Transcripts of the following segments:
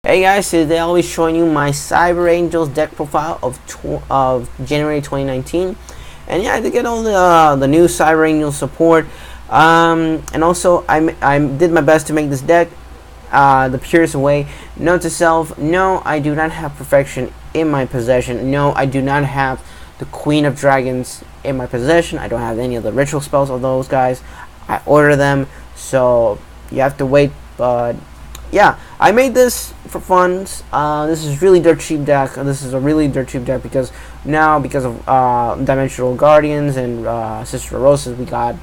Hey guys, today I'll be showing you my Cyber Angels deck profile of January 2019, and yeah, I did get all the new Cyber Angel support, and also I did my best to make this deck the purest way. Note to self: no, I do not have perfection in my possession. No, I do not have the Queen of Dragons in my possession. I don't have any of the ritual spells of those guys. I order them, so you have to wait, but yeah, I made this for fun. This is really dirt cheap deck. This is a really dirt cheap deck because of Dimensional Guardians and Sister Roses, we got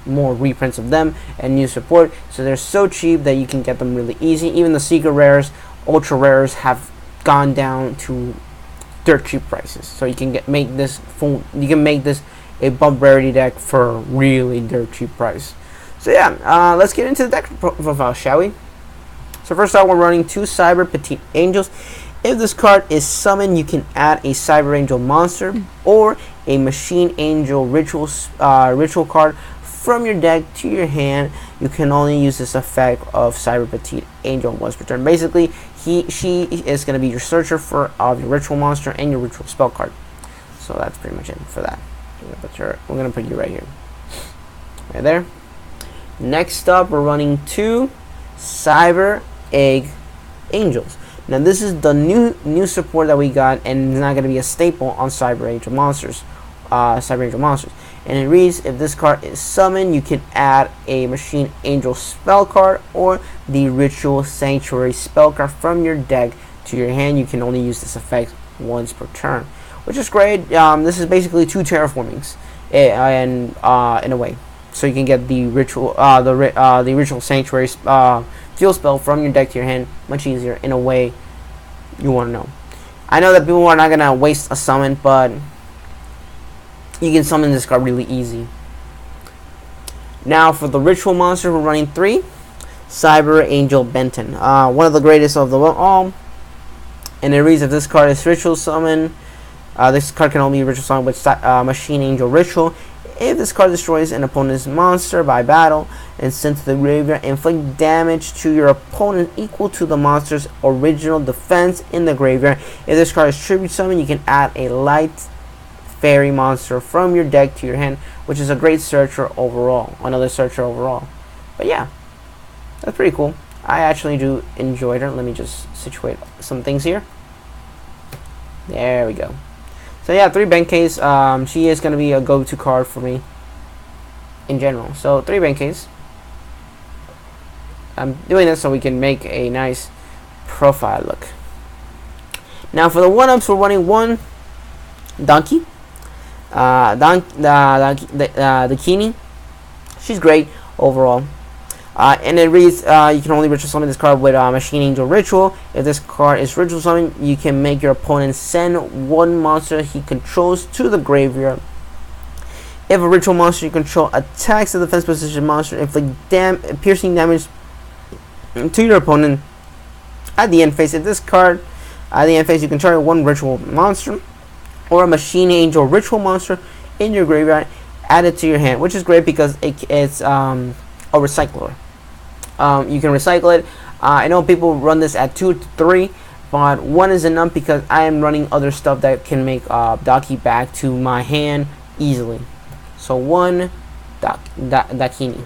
more reprints of them and new support. So they're so cheap that you can get them really easy. Even the secret rares, ultra rares have gone down to dirt cheap prices. So you can make this a bump rarity deck for a really dirt cheap price. So yeah, let's get into the deck profile, shall we? So first off, we're running 2 Cyber Petite Angels. If this card is summoned, you can add a Cyber Angel monster or a Machine Angel ritual card from your deck to your hand. You can only use this effect of Cyber Petite Angel once per turn. Basically, she is going to be your searcher of your ritual monster and your ritual spell card. So that's pretty much it for that. We're going to put you right here. Right there. Next up, we're running 2 Cyber Egg Angels. Now this is the new support that we got, and it's not going to be a staple on Cyber Angel monsters. And it reads: if this card is summoned, you can add a Machine Angel spell card or the Ritual Sanctuary spell card from your deck to your hand. You can only use this effect once per turn, which is great. This is basically 2 terraformings, in a way. So you can get the Ritual Sanctuary field spell from your deck to your hand much easier in a way you want to know. I know that people are not going to waste a summon, but you can summon this card really easy. Now for the ritual monster, we're running 3 Cyber Angel Benton, one of the greatest of them all. And it reads: if this card is ritual summon, this card can only be ritual summon with Machine Angel Ritual. If this card destroys an opponent's monster by battle and sent to the graveyard, inflict damage to your opponent equal to the monster's original defense in the graveyard. If this card is tribute summon, you can add a light fairy monster from your deck to your hand, which is a great searcher overall. Another searcher overall. But yeah, that's pretty cool. I actually do enjoy her. Let me just situate some things here. There we go. So yeah, 3 Benkeis. She is going to be a go-to card for me in general. So 3 Benkeis. I'm doing this so we can make a nice profile look. Now for the 1-ups, we're running 1 Dante. The Kini. She's great overall. And it reads, you can only ritual summon this card with Machine Angel Ritual. If this card is ritual summon, you can make your opponent send 1 monster he controls to the graveyard. If a ritual monster you control attacks the defense position monster, inflict piercing damage to your opponent at the end phase. If this card at the end phase, you can target 1 ritual monster or a Machine Angel Ritual monster in your graveyard, add it to your hand, which is great because it's a recycler. You can recycle it. I know people run this at 2 to 3, but 1 is enough because I am running other stuff that can make Daki back to my hand easily. So 1 Dakini.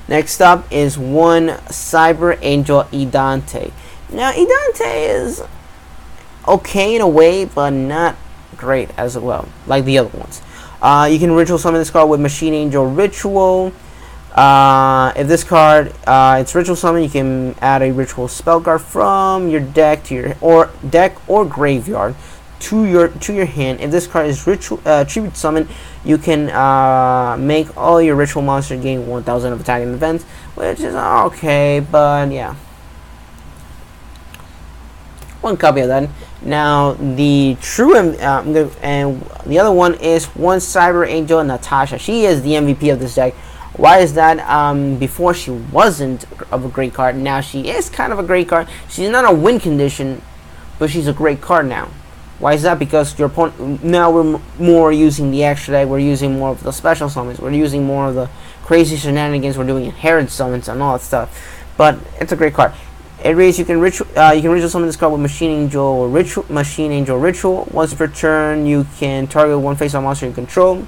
Next up is 1 Cyber Angel Dante. Now Dante is okay in a way, but not great as well, like the other ones. You can ritual summon this card with Machine Angel Ritual. If this card it's ritual summon, you can add a ritual spell card from your deck to your graveyard to your hand. If this card is ritual tribute summon, you can make all your ritual monster gain 1000 of attack and defense, which is okay, but yeah. 1 copy of that. Now the true and the other one is 1 Cyber Angel Natasha. She is the MVP of this deck. Why is that? Before she wasn't of a great card. Now she is kind of a great card. She's not a win condition, but she's a great card now. Why is that? Because your opponent, now we're more using the extra deck. We're using more of the special summons. We're using more of the crazy shenanigans. We're doing inherent summons and all that stuff. But it's a great card. It reads you can ritual summon this card with Machine Angel Ritual. Once per turn, you can target one face-up monster you control.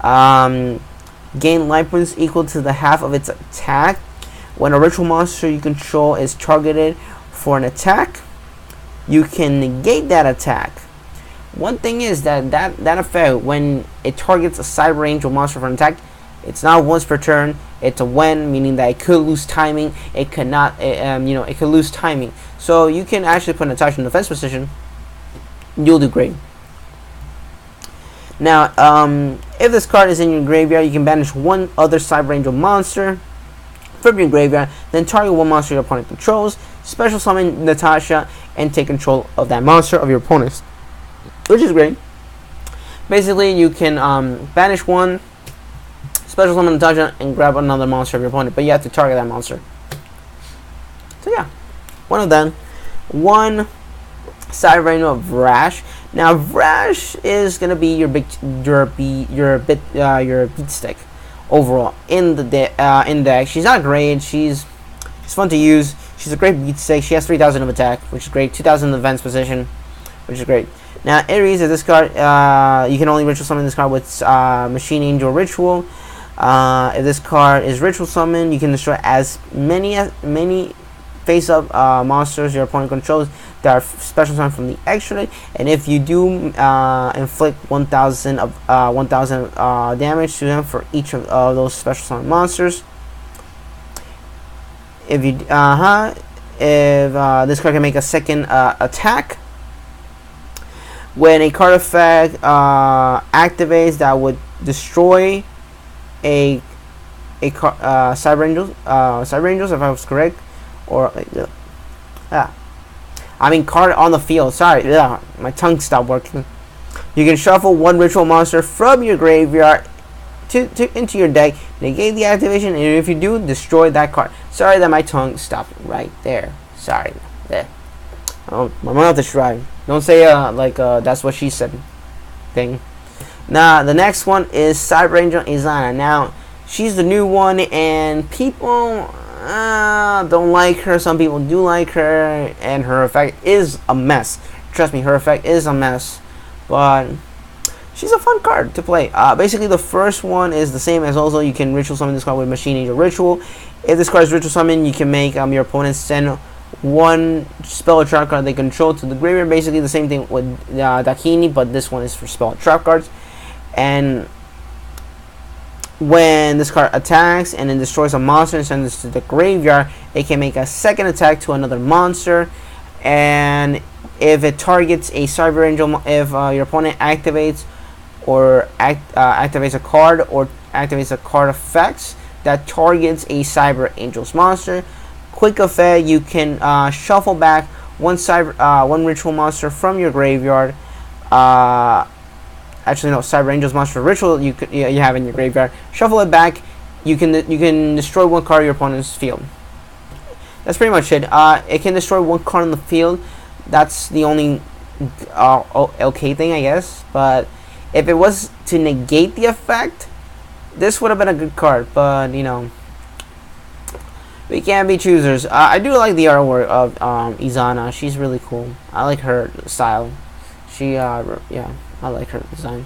Gain life points equal to the half of its attack. When a ritual monster you control is targeted for an attack, you can negate that attack. One thing is that effect, when it targets a Cyber Angel monster for an attack, it's not once per turn. It's a when, meaning that it could lose timing. It could not, it could lose timing. So you can actually put an attack in defense position. You'll do great. Now, if this card is in your graveyard, you can banish one other Cyber Angel monster from your graveyard, then target one monster your opponent controls, special summon Natasha, and take control of that monster of your opponent's, which is great. Basically, you can banish one, special summon Natasha, and grab another monster of your opponent, but you have to target that monster. So yeah, one of them. One Cyber Angel of Vrash. Now Vrash is gonna be your beat stick overall in the deck. She's not great. She's fun to use. She's a great beat stick. She has 3,000 of attack, which is great. 2,000 in the defense position, which is great. Now Ares is this card. You can only ritual summon this card with Machine Angel Ritual. If this card is ritual summoned, you can destroy as many face-up monsters your opponent controls that are special summoned from the extra deck, and if you do inflict 1,000 damage to them for each of those special summon monsters. If you this card can make a second attack. When a card effect activates that would destroy a Cyber Angels, if I was correct, or I mean card on the field. Sorry, my tongue stopped working. You can shuffle one ritual monster from your graveyard into your deck, negate the activation, and if you do, destroy that card. Sorry that my tongue stopped right there. Sorry. There. Oh, my mouth is dry. Don't say that's what she said thing. Now the next one is Cyber Angel Izana. Now she's the new one, and people don't like her. Some people do like her, and her effect is a mess. Trust me, her effect is a mess, but she's a fun card to play. Basically, the first one is the same as also you can ritual summon this card with Machine Angel Ritual. If this card is ritual summon, you can make your opponent send one spell or trap card they control to the graveyard. Basically the same thing with Dakini, but this one is for spell or trap cards. And when this card attacks and then destroys a monster and sends it to the graveyard, it can make a second attack to another monster. And if it targets a Cyber Angel, if your opponent activates or activates a card or activates a card effects that targets a Cyber Angel's monster, quick effect, you can shuffle back one ritual monster from your graveyard. Actually, no, Cyber Angel's monster ritual you have in your graveyard. Shuffle it back. You can destroy one card of your opponent's field. That's pretty much it. It can destroy one card on the field. That's the only okay thing, I guess. But if it was to negate the effect, this would have been a good card. But you know, we can't be choosers. I do like the artwork of Izana. She's really cool. I like her style. Yeah, I like her design.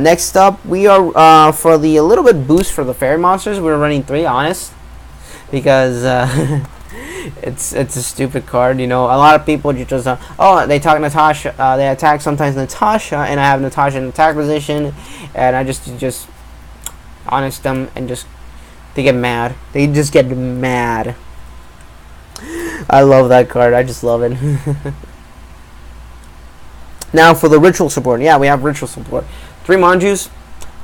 Next up, we are for the little bit boost for the fairy monsters. We're running 3, honest, because it's a stupid card. You know, a lot of people just they talk Natasha. They attack sometimes Natasha, and I have Natasha in attack position, and I just honest them and just. They get mad. They just get mad. I love that card. I just love it. Now for the ritual support. Yeah, we have ritual support. 3 Manjus.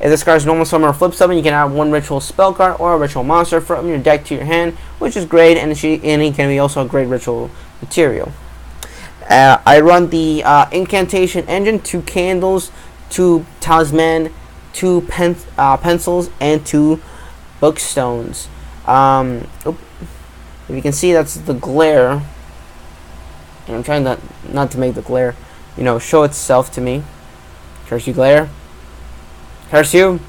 If this card's normal summon or flip summon, you can add 1 ritual spell card or a ritual monster from your deck to your hand, which is great, and it can be also a great ritual material. I run the incantation engine, 2 candles, 2 talisman, 2 pencils, and 2 bookstones. If you can see, that's the glare, and I'm trying not to make the glare, show itself to me. Curse you, glare. Curse you.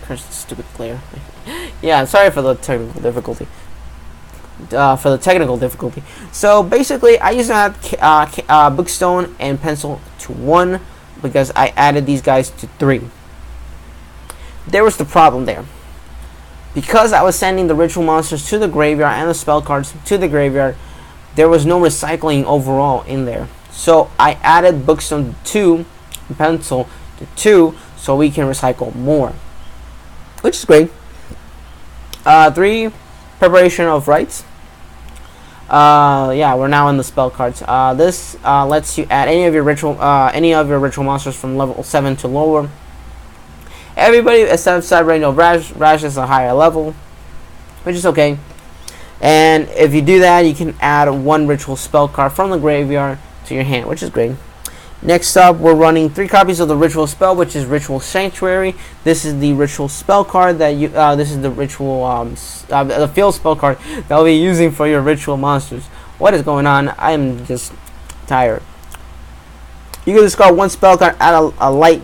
Curse the stupid glare. Yeah, sorry for the technical difficulty. So basically, I used to have Bookstone and Pencil to 1 because I added these guys to 3. There was the problem there. Because I was sending the ritual monsters to the graveyard and the spell cards to the graveyard, there was no recycling overall in there. So I added Bookstone to 2, and Pencil to 2, so we can recycle more, which is great. 3, preparation of rites. Yeah, we're now in the spell cards. This lets you add any of your ritual monsters from level 7 to lower. Everybody except Cyber Angel Rash is a higher level, which is okay. And if you do that, you can add 1 ritual spell card from the graveyard to your hand, which is great. Next up, we're running 3 copies of the ritual spell, which is Ritual Sanctuary. This is the ritual spell card that you. This is the ritual the field spell card that I'll be using for your ritual monsters. What is going on? I am just tired. You can discard 1 spell card, add a light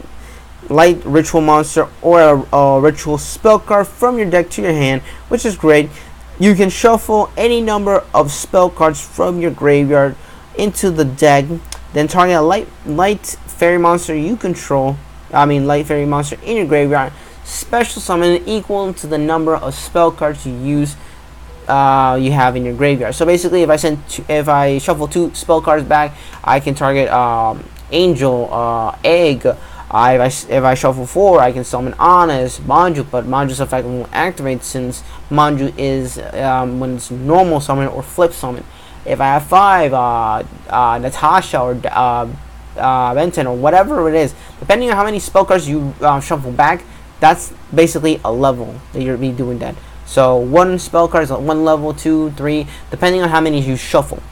ritual monster or a ritual spell card from your deck to your hand, which is great. You can shuffle any number of spell cards from your graveyard into the deck, then target a light fairy monster you control. Light fairy monster in your graveyard. Special summon equal to the number of spell cards you have in your graveyard. So basically, if I shuffle 2 spell cards back, I can target Angel, Egg. If I shuffle 4, I can summon Honest, Manju, but Manju's effect won't activate since Manju is when it's normal summon or flip summon. If I have 5, Natasha or Benton or whatever it is, depending on how many spell cards you shuffle back, that's basically a level that you'll be doing that. So 1 spell card is 1 level, 2, 3, depending on how many you shuffle.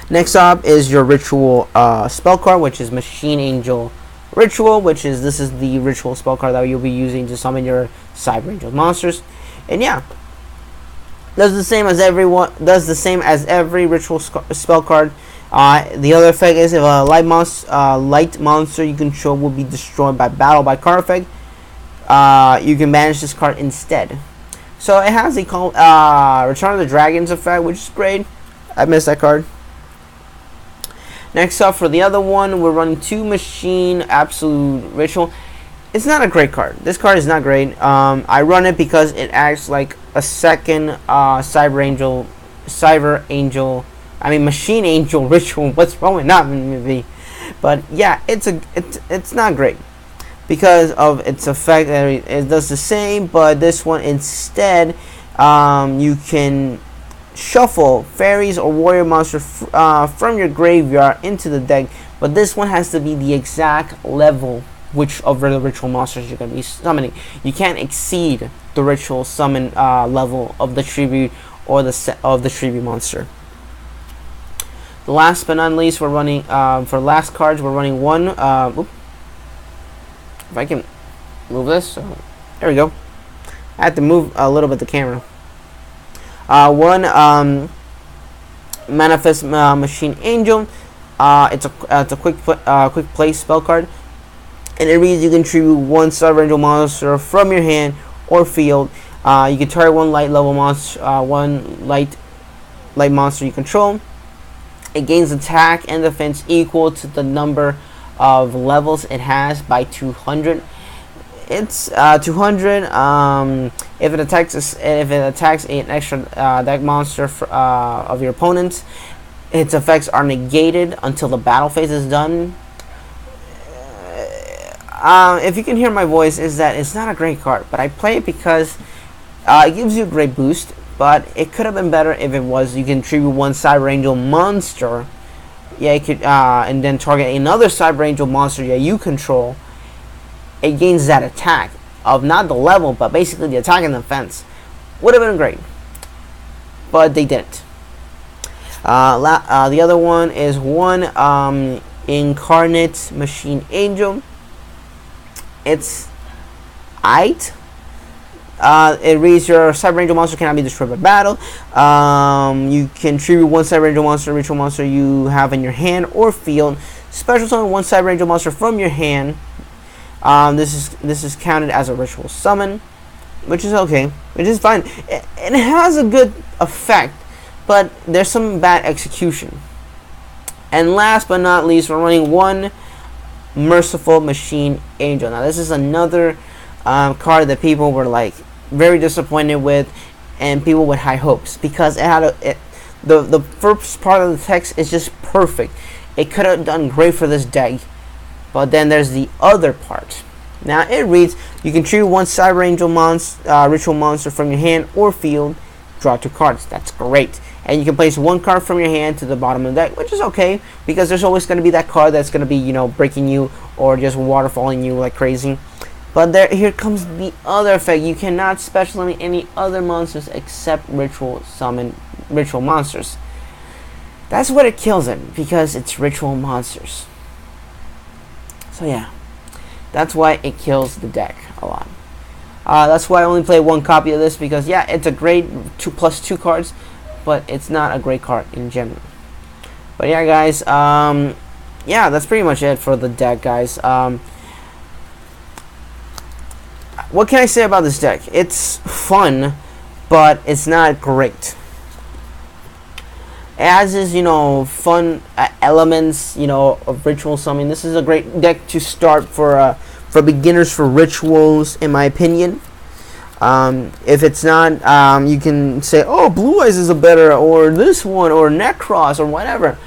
Next up is your ritual spell card, which is Machine Angel Ritual, this is the ritual spell card that you'll be using to summon your Cyber Angel monsters. And yeah, does the same as every ritual spell card. The other effect is if a light monster you control will be destroyed by battle by card effect, you can banish this card instead. So it has a Return of the Dragons effect, which is great. I missed that card. Next up, for the other one, we're running 2 Machine Absolute Ritual. It's not a great card. This card is not great. I run it because it acts like a second Machine Angel Ritual. What's wrong with that movie? But yeah, it's not great because of its effect. It does the same, but this one instead, you can shuffle fairies or warrior monster from your graveyard into the deck, but this one has to be the exact level which of the ritual monsters you're going to be summoning. You can't exceed the ritual summon level of the tribute or the tribute monster. The last but not least, we're running for last cards. We're running 1. If I can move this, so there we go. I had to move a little bit the camera. 1 Manifest Machine Angel. It's a quick play spell card, and it reads you can tribute 1 Cyber Angel monster from your hand or field. You can target 1 light level monster, 1 light monster you control. It gains attack and defense equal to the number of levels it has by 200. It's 200. If it attacks an extra deck monster of your opponent, its effects are negated until the battle phase is done. If you can hear my voice, is that it's not a great card, but I play it because it gives you a great boost. But it could have been better if it was you can tribute 1 Cyber Angel monster. Yeah, you could, and then target another Cyber Angel monster you control. It gains that attack of not the level, but basically the attack and defense. Would have been great, but they didn't. The other one is 1 Incarnate Machine Angel. It's it. It reads your Cyber Angel monster cannot be destroyed by battle. You can tribute 1 Cyber Angel monster, ritual monster you have in your hand or field. Special summon 1 Cyber Angel monster from your hand. This is counted as a ritual summon, which is okay, which is fine. It has a good effect, but there's some bad execution. And last but not least, we're running one Merciful Machine Angel. Now this is another card that people were like very disappointed with, and people with high hopes, because it had the first part of the text is just perfect. It could have done great for this deck, but then there's the other part. Now it reads, you can choose one Cyber Angel ritual monster from your hand or field, draw 2 cards. That's great. And you can place 1 card from your hand to the bottom of the deck, which is okay, because there's always going to be that card that's going to be, you know, breaking you or just waterfalling you like crazy. But here comes the other effect. You cannot special summon any other monsters except ritual monsters. That's what it kills it, because it's ritual monsters. So yeah, that's why it kills the deck a lot. That's why I only play 1 copy of this, because yeah, it's a great 2+2 cards, but it's not a great card in general. But yeah, guys, yeah, that's pretty much it for the deck, guys. What can I say about this deck? It's fun, but it's not great. It has this, you know, fun elements, you know, of ritual summoning. This is a great deck to start for beginners for rituals, in my opinion. If it's not, you can say, oh, Blue Eyes is a better, or this one, or Necros, or whatever.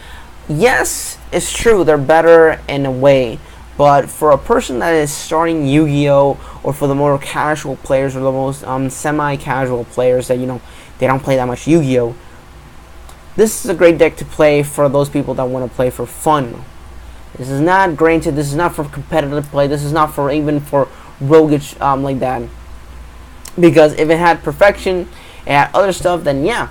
Yes, it's true, they're better in a way. But for a person that is starting Yu-Gi-Oh, or for the more casual players, or the most semi-casual players that, you know, they don't play that much Yu-Gi-Oh, this is a great deck to play for those people that want to play for fun. This is not granted, this is not for competitive play, this is not for even for roguish like that. Because if it had Perfection, it had other stuff, then yeah,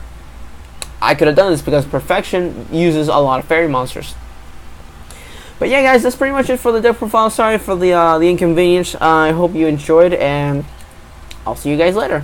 I could have done this, because Perfection uses a lot of fairy monsters. But yeah, guys, that's pretty much it for the deck profile. Sorry for the inconvenience. I hope you enjoyed, and I'll see you guys later.